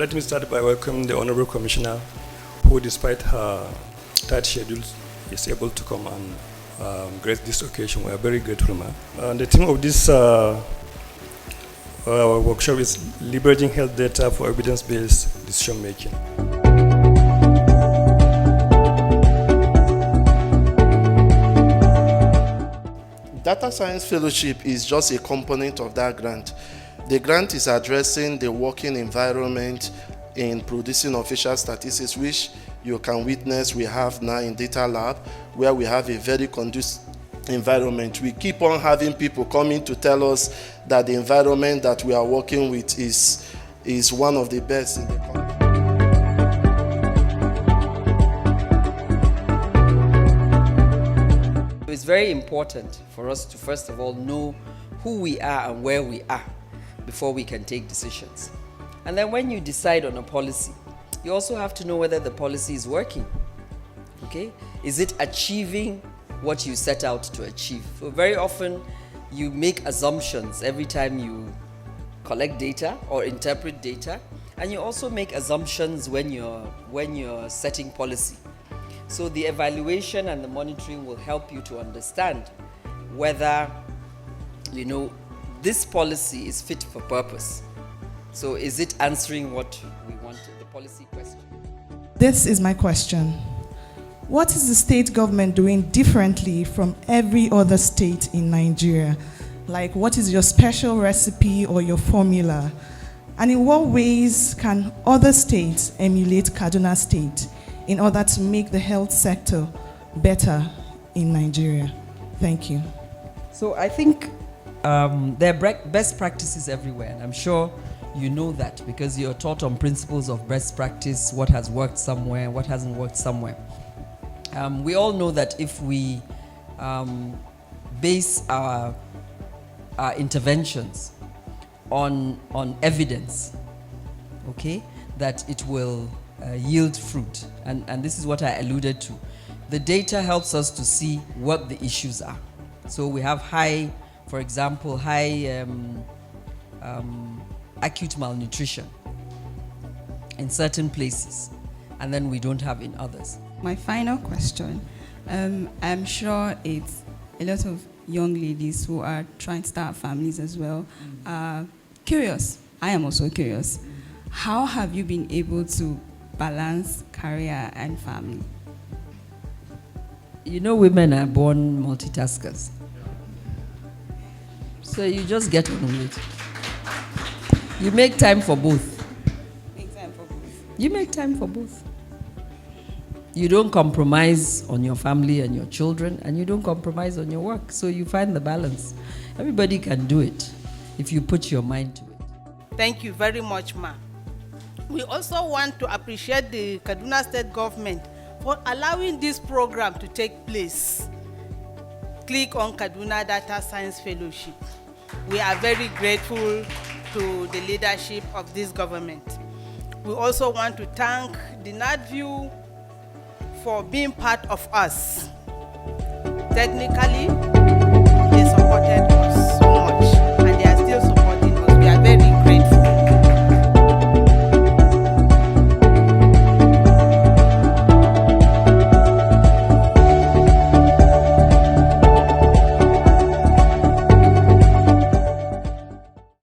Let me start by welcoming the Honourable Commissioner, who despite her tight schedules is able to come and grace this occasion. We are very grateful, ma'am. The theme of this workshop is leveraging health data for evidence-based decision making. Data Science Fellowship is just a component of that grant. The grant is addressing the working environment in producing official statistics, which you can witness we have now in Data Lab, where we have a very conducive environment. We keep on having people coming to tell us that the environment that we are working with is one of the best in the country. It's very important for us to first of all know who we are and where we are before we can take decisions. And then when you decide on a policy, you also have to know whether the policy is working. Okay? Is it achieving what you set out to achieve? So very often you make assumptions every time you collect data or interpret data, and you also make assumptions when you're setting policy. So the evaluation and the monitoring will help you to understand whether, this policy is fit for purpose. So is it answering what we wanted, the policy question? This is my question. What is the state government doing differently from every other state in Nigeria? Like, what is your special recipe or your formula? And in what ways can other states emulate Kaduna State in order to make the health sector better in Nigeria? Thank you. So I think there are best practices everywhere, and I'm sure you know that because you're taught on principles of best practice, what has worked somewhere, what hasn't worked somewhere. We all know that if we base our interventions on evidence, okay, that it will yield fruit. And this is what I alluded to. The data helps us to see what the issues are. So we have high acute malnutrition in certain places, and then we don't have in others. My final question, I'm sure it's a lot of young ladies who are trying to start families as well, curious. I am also curious. How have you been able to balance career and family? Women are born multitaskers. So you just get on with it. You make time for both. You make time for both. You don't compromise on your family and your children, and you don't compromise on your work. So you find the balance. Everybody can do it if you put your mind to it. Thank you very much, ma'am. We also want to appreciate the Kaduna State government for allowing this program to take place. Click on Kaduna Data Science Fellowship. We are very grateful to the leadership of this government. We also want to thank the NADVIEW for being part of us. Technically,